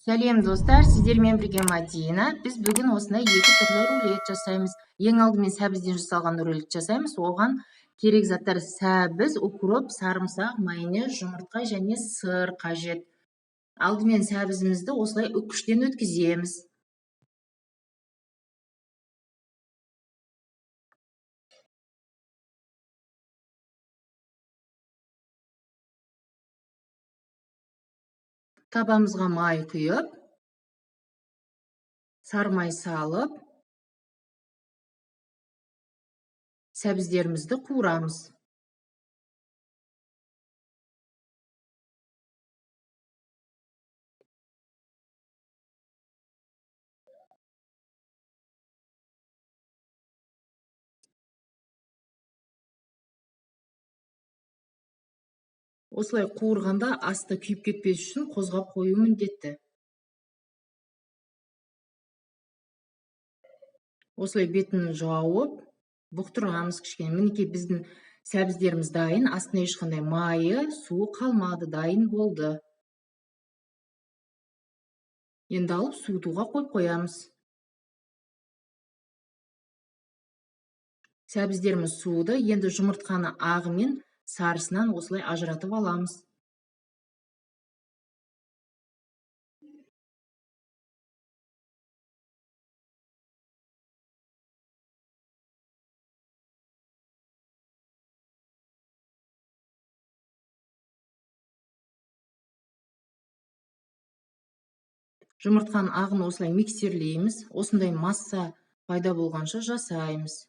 Сәлем достар, сіздермен бірге Мадина. Біз бүгін осындай екі түрлі рулет жасаймыз. Ең алдымен сәбізден жасалған рулет жасаймыз. Оған керек заттар сәбіз, укроп, сарымсақ, майонез, жұмыртқа және сыр қажет. Алдымен сәбізімізді осылай үккіштен өткіземіз. Табамызға май құйып, сармай салып, сәбіздерімізді қуырамыз. Осылай қуырғанда асты күйіп кетпес үшін қозғап қою міндетті. Осылай бетін жауып, бұқтырамыз кішкене. Мінекей біздің сәбіздеріміз дайын, астына ешқандай майы, суы қалмады, дайын болды. Енді алып суытуға қойып қоямыз. Сәбіздеріміз суыды, енді жұмыртқаны ағы мен сарысынан осылай ажыратып аламыз. Жұмыртқаның ағын осылай миксерлейміз. Осындай масса пайда болғанша жасаймыз.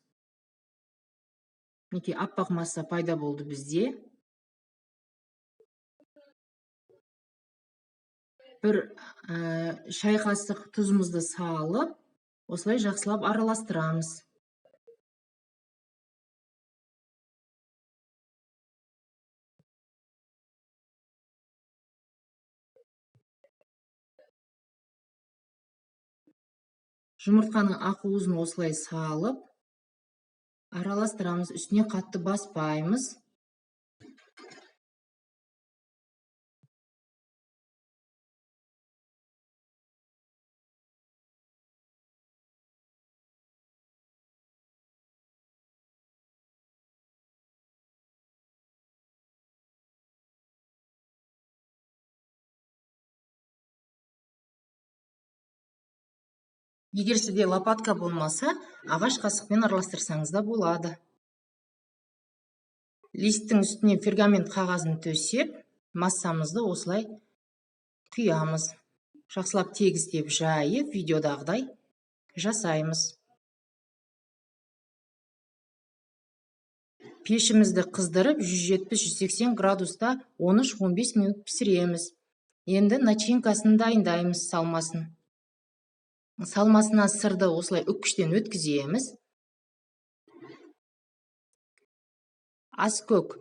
Мінекей аппақ масса пайда болды бізде. Бір шай қасық тұзымызды салып, осылай жақсылап араластырамыз. Жұмыртқаның ақуызын осылай салып, араластырамыз. Үстіне қатты баспаймыз. Егер сізде лопатка болмаса, ағаш қасықпен араластырсаңыз да болады. Листтің үстіне пергамент қағазын төсеп, массамызды осылай құямыз. Жақсылап тегістеп жайып, видеодағыдай жасаймыз. Пешімізді қыздырып, 170-180 градуста 13-15 минут пісіреміз. Енді начинкасын дайындаймыз, салмасын. Салмасына сырды осылай үккіштен өткіземіз. Аскөк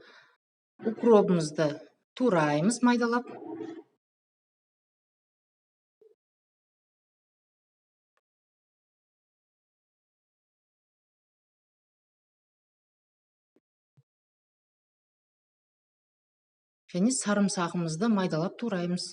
укробымызды тураймыз майдалап. Және сарымсағымызды майдалап тураймыз.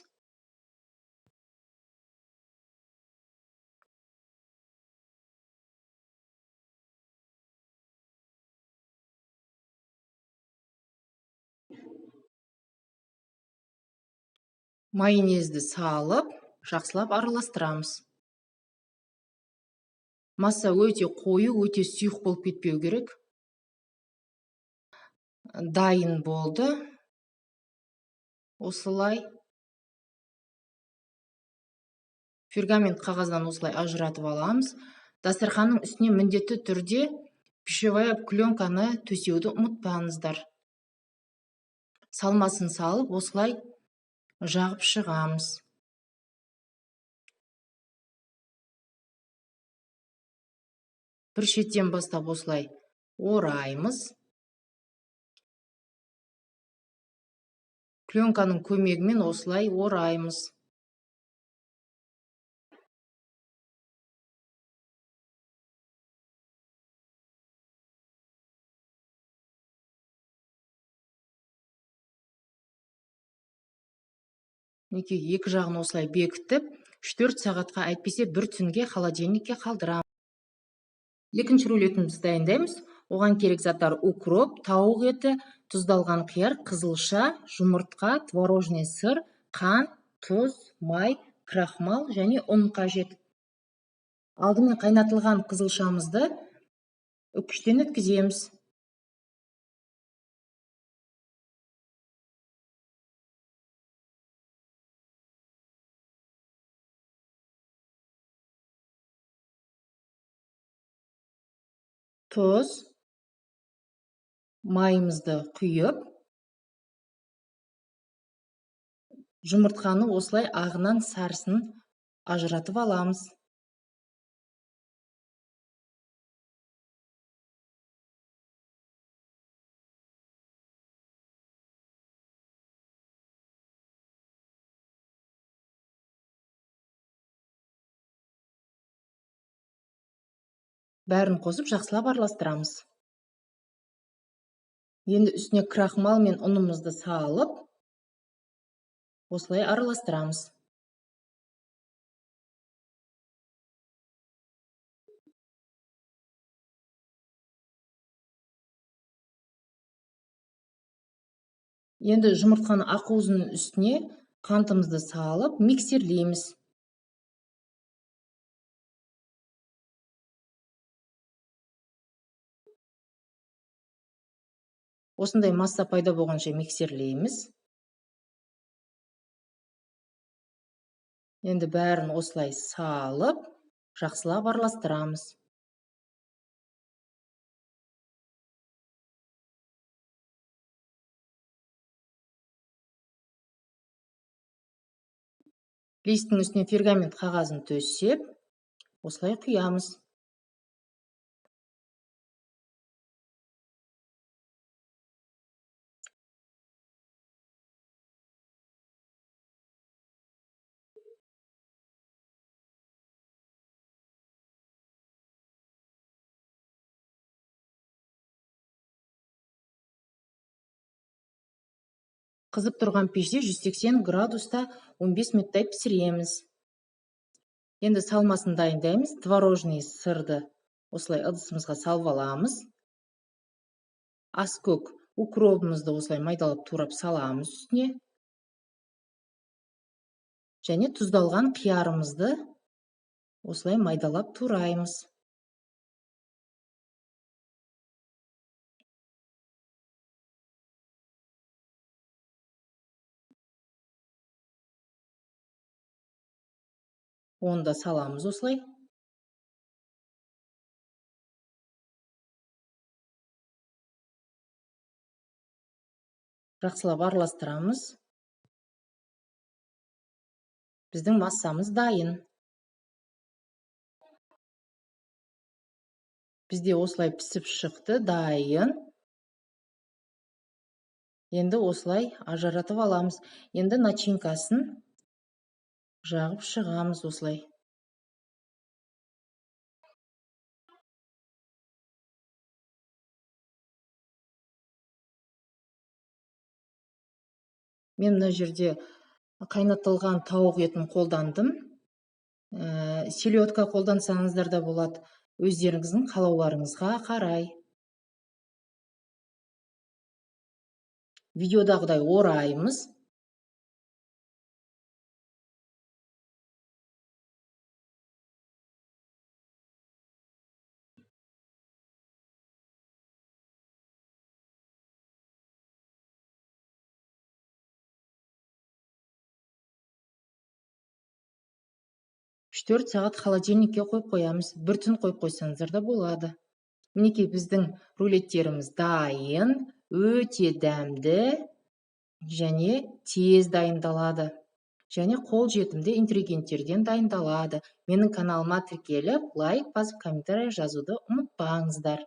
Майонезді салып, жақсылап араластырамыз. Масса өте қою, өте сұйық болып кетпеу керек. Дайын болды. Осылай пергамент қағаздан осылай ажыратып аламыз. Дастарханның үстіне міндетті түрде пищевая пленканы төсеуді ұмытпаңыздар. Салмасын салып, осылай жағып шығамыз. Бір шеттен бастап осылай ораймыз. Пленканың көмегімен осылай ораймыз. Екі жағын осылай бекітіп, 3-4 сағатқа, әйтпесе бір түнге холодильникке қалдырамыз. Екінші рулетімізді дайындаймыз. Оған керек заттар: укроп, тауық еті, тұздалған қияр, қызылша, жұмыртқа, творожный сыр, қант, тұз, май, крахмал және ұн қажет. Алдымен қайнатылған қызылшамызды үккіштен өткіземіз. Тұз, майымызды құйып, жұмыртқаны осылай ағынан сарысын ажыратып аламыз. Бәрін қосып жақсылап араластырамыз. Енді үстіне крахмал мен ұнымызды салып, осылай араластырамыз. Енді жұмыртқаны ақуызының үстіне қантымызды салып, миксерлейміз. Осындай масса пайда болғанша миксерлейміз. Енді бәрін осылай салып, жақсылап араластырамыз. Листтің үстіне пергамент қағазын төсеп, осылай құямыз. Қызып тұрған пеште 180 градуста 15 минуттай пісіреміз. Енді салмасын дайындаймыз. Творожный сырды осылай ыдысымызға салып аламыз. Аскөк укропымызды осылай майдалап турап саламыз үстіне. Және тұздалған қиярымызды осылай майдалап тураймыз. Оны да саламыз осылай. Жақсылап араластырамыз. Біздің массамыз дайын. Бізде осылай пісіп шықты, дайын. Енді осылай ажыратып аламыз. Енді начинкасын жағып шығамыз осылай. Мен мына жерде қайнатылған тауық етін қолдандым. Селедка қолдансаңыздар да болады. Өздеріңіздің қалауларыңызға қарай. Видеодағыдай ораймыз. Үш-төрт сағат холодильникке қойып қоямыз. Бір түн қойып қойсаңыздар да болады. Мінекей біздің рулеттеріміз дайын, өте дәмді және тез дайындалады. Және қолжетімді ингредиенттерден дайындалады. Менің каналыма тіркеліп, лайк басып, комментарий жазуды ұмытпаңыздар.